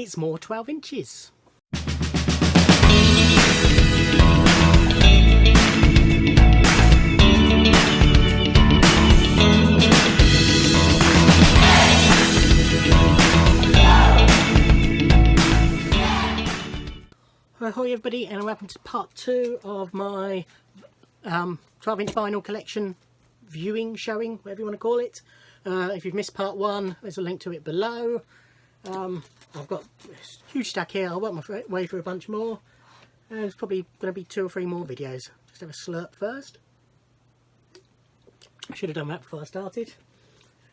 it's more 12 inches. Hi everybody, and welcome to part 2 of my 12-inch vinyl collection viewing, showing, whatever you want to call it. If you've missed part 1, there's a link to it below. I've got a huge stack here. I'll work my way through a bunch more. And there's probably going to be 2 or 3 more videos. Just have a slurp first. I should have done that before I started.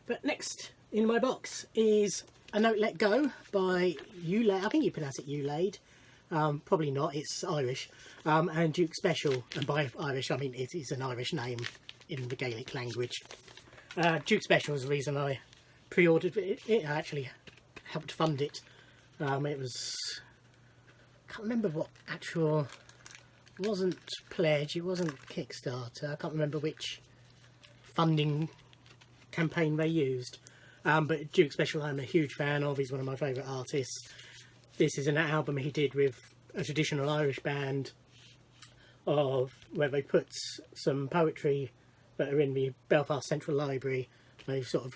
But next in my box is A Note Let Go by Ulaid. I think you pronounce it Ulaid. Probably not, it's Irish. And Duke Special, and by Irish I mean it is an Irish name in the Gaelic language. Duke Special is the reason I pre-ordered it. It actually helped fund it. It was, I can't remember what actual, it wasn't Pledge, it wasn't Kickstarter, I can't remember which funding campaign they used. But Duke Special I'm a huge fan of, he's one of my favourite artists. This is an album he did with a traditional Irish band of where they put some poetry that are in the Belfast Central Library. They've sort of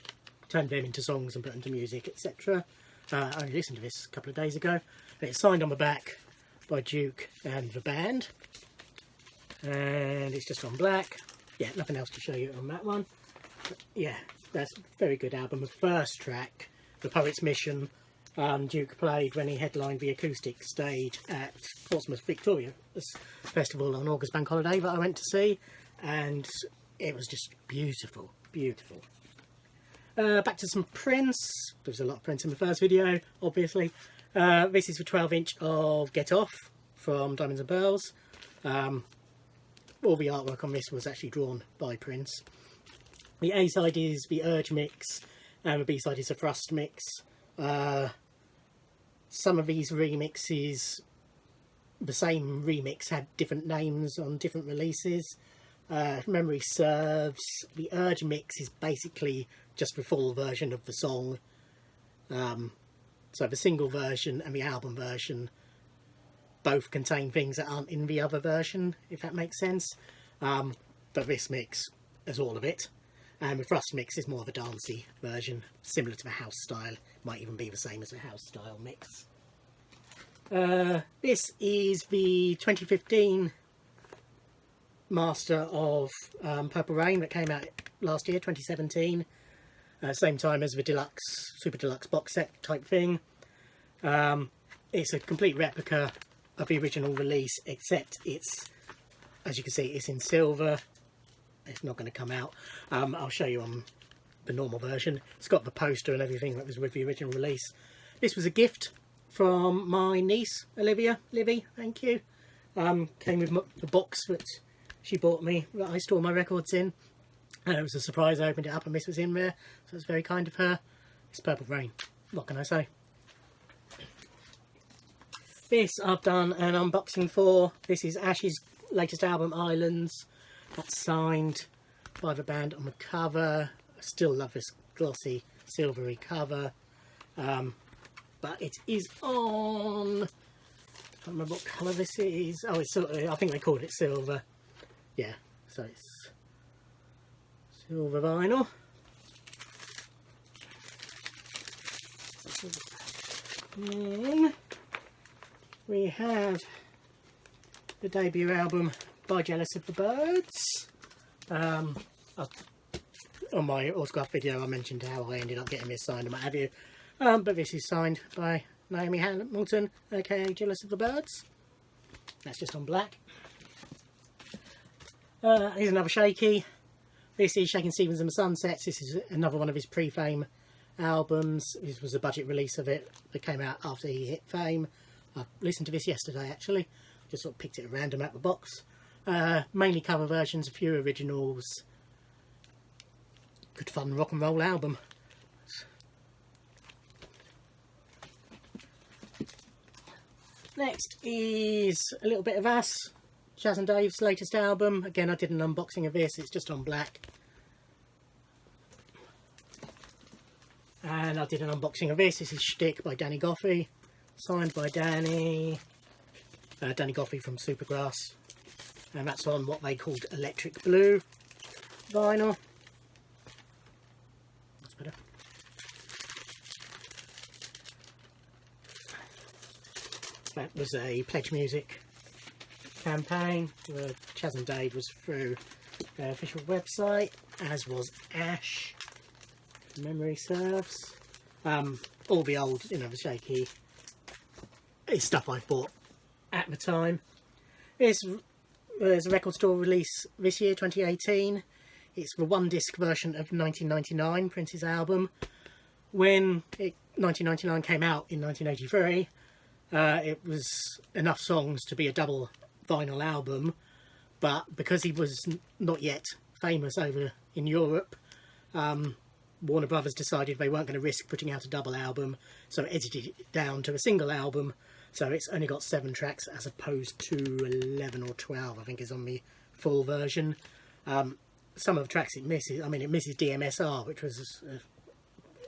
turned them into songs and put them to music, etc. I only listened to this a couple of days ago. And it's signed on the back by Duke and the band. And it's just on black. Yeah, nothing else to show you on that one. But yeah, that's a very good album. The first track, The Poet's Mission, Duke played when he headlined the acoustic stage at Portsmouth Victoria Festival on August Bank Holiday that I went to see, and it was just beautiful, beautiful. Back to some Prince. There was a lot of Prince in the first video, obviously. This is the 12-inch of Get Off from Diamonds and Pearls. All the artwork on this was actually drawn by Prince. The A-side is the Urge mix, and the B-side is a Thrust mix. Some of these remixes, the same remix had different names on different releases. Memory serves, the Urge mix is basically just the full version of the song. So the single version and the album version both contain things that aren't in the other version, if that makes sense. But this mix is all of it. And the Thrust mix is more of a dancey version, similar to the house style. Might even be the same as the house style mix. This is the 2015 master of Purple Rain that came out last year, 2017. Same time as the deluxe, super deluxe box set type thing. It's a complete replica of the original release, except it's, as you can see, it's in silver. It's not going to come out. I'll show you on the normal version. It's got the poster and everything that was with the original release. This was a gift from my niece, Olivia. Livy, thank you. Came with the box that she bought me that I store my records in. And it was a surprise. I opened it up and this was in there. So it's very kind of her. It's Purple Rain. What can I say? This I've done an unboxing for. This is Ash's latest album, Islands. That's signed by the band on the cover. I still love this glossy, silvery cover. But it is on, I can't remember what colour this is. Oh, it's I think they called it silver. Yeah, so it's silver vinyl. Then we have the debut album by Jealous of the Birds. On my autograph video I mentioned how I ended up getting this signed and what have you. But this is signed by Naomi Hamilton, aka Jealous of the Birds. That's just on black. Here's another Shaky. This is Shakin' Stevens and the Sunsets. This is another one of his pre-Fame albums. This was a budget release of it that came out after he hit Fame. I listened to this yesterday actually. Just sort of picked it at random out of the box. Mainly cover versions, a few originals. Good fun rock and roll album. Next is a little bit of Us, Chas and Dave's latest album. Again, I did an unboxing of this, it's just on black. And I did an unboxing of this. This is Shtick by Danny Goffey. signed by Danny Goffey from Supergrass, and that's on what they called electric blue vinyl. That's better. That was a Pledge Music campaign where Chas and Dave was through their official website, as was Ash, if memory serves. All the old, you know, the shaky stuff I bought at the time. There's a record store release this year, 2018. It's the one disc version of 1999, Prince's album. When 1999 came out in 1983, it was enough songs to be a double vinyl album, but because he was not yet famous over in Europe, Warner Brothers decided they weren't going to risk putting out a double album, so edited it down to a single album. So it's only got 7 tracks as opposed to 11 or 12, I think, is on the full version. Some of the tracks it misses, I mean, it misses DMSR, which was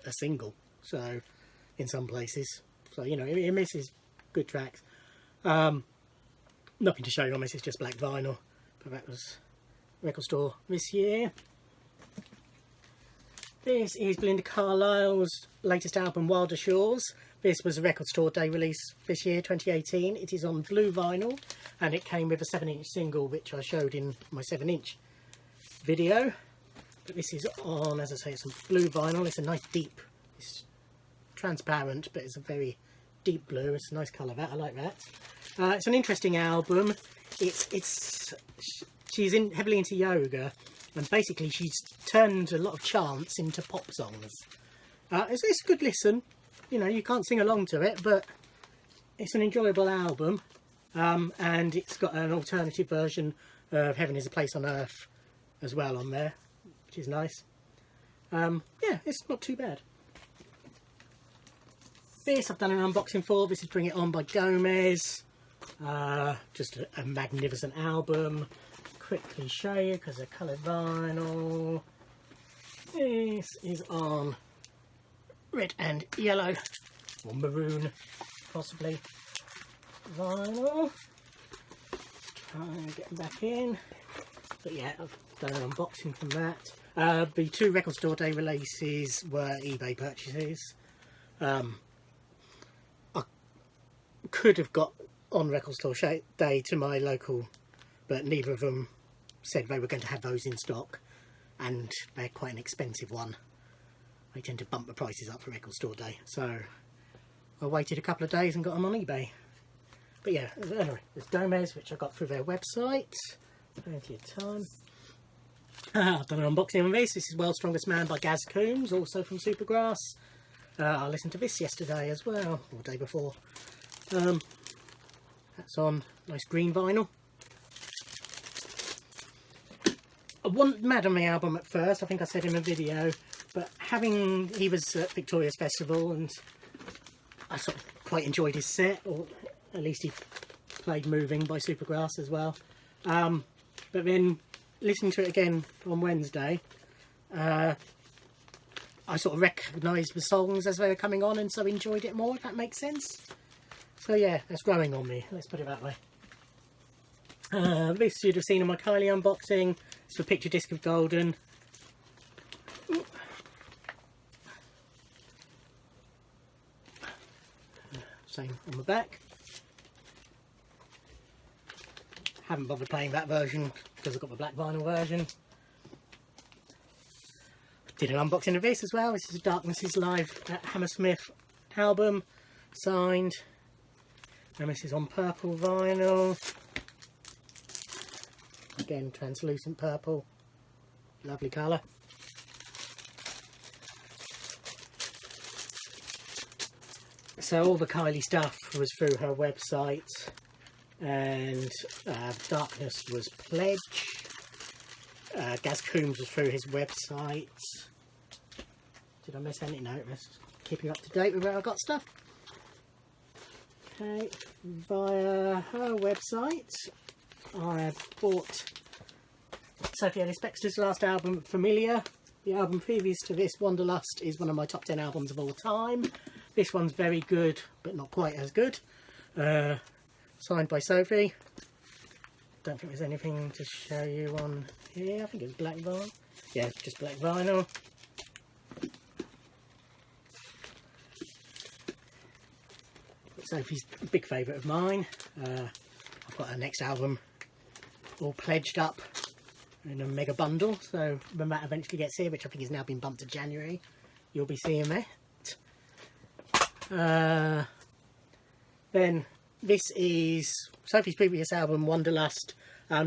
a single, so in some places. So, you know, it misses good tracks. Nothing to show you on this, it's just black vinyl. But that was record store this year. This is Belinda Carlisle's latest album, Wilder Shores. This was a record store day release this year, 2018. It is on blue vinyl, and it came with a 7-inch single, which I showed in my 7-inch video. But this is on, as I say, it's on blue vinyl. It's a nice deep, it's transparent, but it's a very deep blue. It's a nice colour, that I like that. It's an interesting album. She's heavily into yoga, and basically she's turned a lot of chants into pop songs. It's a good listen. You know, you can't sing along to it, but it's an enjoyable album. And it's got an alternative version of Heaven is a Place on Earth as well on there, which is nice. Yeah, it's not too bad. This I've done an unboxing for. This is Bring It On by Gomez. Just a magnificent album. Quickly show you because they're coloured vinyl. This is on red and yellow, or maroon possibly, vinyl. Try and get them back in. But yeah, I've done an unboxing from that. The 2 record store day releases were eBay purchases. I could have got on record store day to my local, but neither of them said they were going to have those in stock, and they're quite an expensive one. They tend to bump the prices up for record store day, so I waited a couple of days and got them on eBay. But yeah, anyway, there's Gomez, which I got through their website. Plenty of time. I've done an unboxing on this. This is World's Strongest Man by Gaz Coombs, also from Supergrass. I listened to this yesterday as well, or the day before. That's on nice green vinyl. I wasn't mad on the album at first, I think I said in a video, but he was at Victoria's Festival, and I sort of quite enjoyed his set, or at least he played Moving by Supergrass as well. But then listening to it again on Wednesday, I sort of recognised the songs as they were coming on, and so enjoyed it more, if that makes sense. So yeah, that's growing on me, let's put it that way. This you'd have seen in my Kylie unboxing. It's the Picture Disc of Golden. Same on the back. Haven't bothered playing that version because I've got the black vinyl version. Did an unboxing of this as well. This is a Darkness is Live at Hammersmith album, signed. And this is on purple vinyl. Again, translucent purple. Lovely colour. So all the Kylie stuff was through her website, and Darkness was Pledge. Gaz Coombs was through his website. Did I miss any? No, just keeping up to date with where I got stuff. Okay, via her website, I bought Sophie Ellis-Bextor's last album, Familiar. The album previous to this, Wanderlust, is one of my top 10 albums of all time. This one's very good, but not quite as good. Signed by Sophie. Don't think there's anything to show you on here. I think it's black vinyl. Yeah, just black vinyl. Sophie's a big favourite of mine. I've got her next album all pledged up in a mega bundle, so when that eventually gets here, which I think has now been bumped to January, you'll be seeing that. Then this is Sophie's previous album, Wanderlust.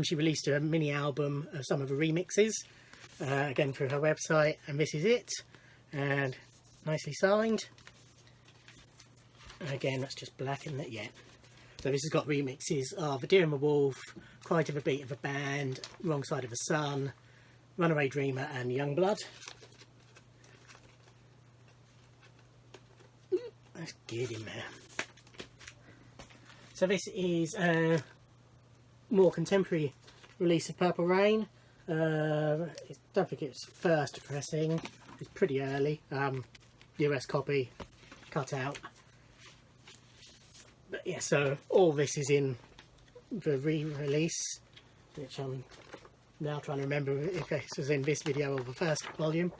She released a mini album of some of the remixes, again through her website, and this is it, and nicely signed. Again, that's just black, isn't it? Yeah. So this has got remixes of The Deer and the Wolf, Cry to the Beat of a Band, Wrong Side of the Sun, Runaway Dreamer and Youngblood. That's good in there. So this is a more contemporary release of Purple Rain. I don't think it's first pressing. It's pretty early. US copy, cut out. But yeah, so all this is in the re-release, which I'm now trying to remember if this was in this video or the first volume,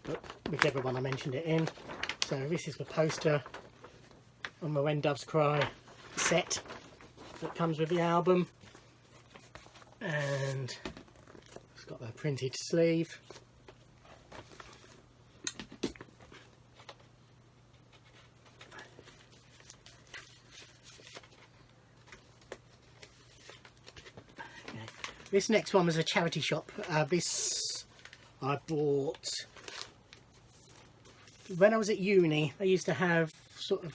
but whichever one I mentioned it in. So this is the poster on the When Doves Cry set that comes with the album, and it's got the printed sleeve. This next one was a charity shop. This I bought when I was at uni. I used to have sort of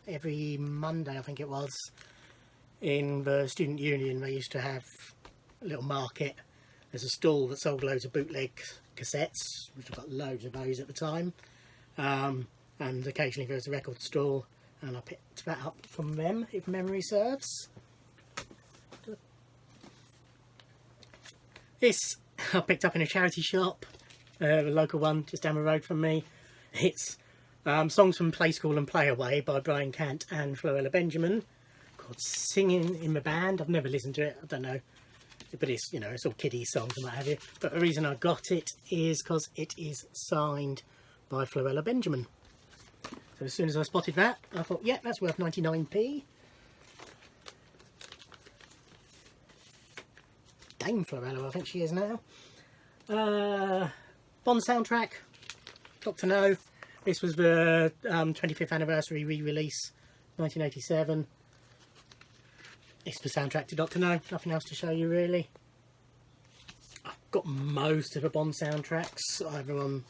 every Monday, I think it was, in the student union, they used to have a little market. There's a stall that sold loads of bootleg cassettes, which I've got loads of those at the time, and occasionally there was a record stall, and I picked that up from them, if memory serves. This I picked up in a charity shop, the local one just down the road from me. It's Songs from Play School and Play Away by Brian Cant and Floella Benjamin, called Singing in the Band. I've never listened to it, I don't know, but it's, you know, it's all kiddie songs and what have you. But the reason I got it is because it is signed by Floella Benjamin. So as soon as I spotted that, I thought, yeah, that's worth 99p. Dame Floella, I think she is now. Bond soundtrack, Dr. No. This was the 25th anniversary re-release, 1987. It's the soundtrack to Dr. No, nothing else to show you really. I've got most of the Bond soundtracks, either on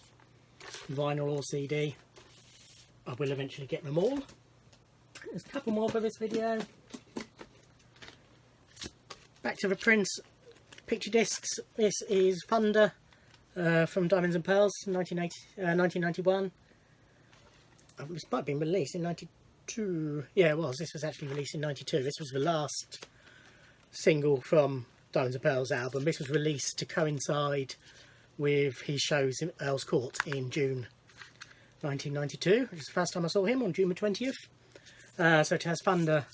vinyl or CD. I will eventually get them all. There's a couple more for this video. Back to the Prince picture discs. This is Thunder from Diamonds and Pearls, 1991. This might have been released in 92. Yeah, it was. This was actually released in 92. This was the last single from Diamonds and Pearls album. This was released to coincide with his shows in Earl's Court in June 1992, which is the first time I saw him, on June the 20th. So it has Thunder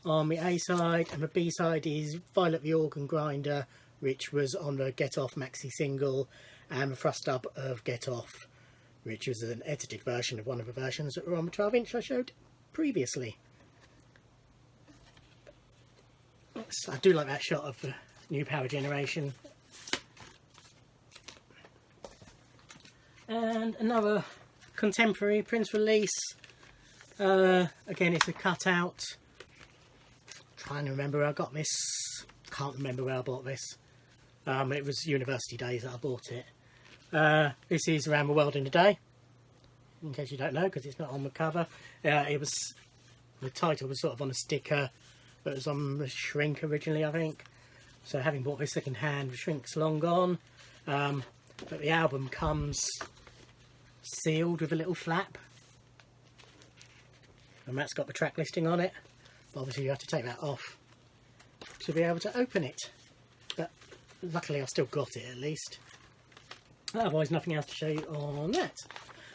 on the A side, and the B side is Violet the Organ Grinder, which was on the Get Off maxi single, and the thrust up of Get Off, which was an edited version of one of the versions that were on the 12-inch I showed previously. I do like that shot of the new Power Generation. And another contemporary Prince release. Again, it's a cutout. Trying to remember where I got this. Can't remember where I bought this. It was university days that I bought it. This is Around the World in a Day, in case you don't know, because it's not on the cover. It was, the title was sort of on a sticker, but it was on the shrink originally, I think. So having bought this second hand, the shrink's long gone. But the album comes sealed with a little flap, and that's got the track listing on it. But obviously you have to take that off to be able to open it. But luckily I've still got it, at least. Otherwise nothing else to show you on that.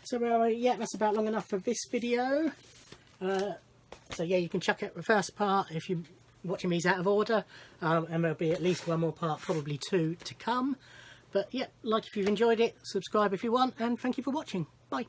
So yeah, that's about long enough for this video. So yeah, you can check out the first part if you're watching these out of order, and there'll be at least one more part, probably 2 to come. But yeah, like if you've enjoyed it, subscribe if you want, and thank you for watching. Bye.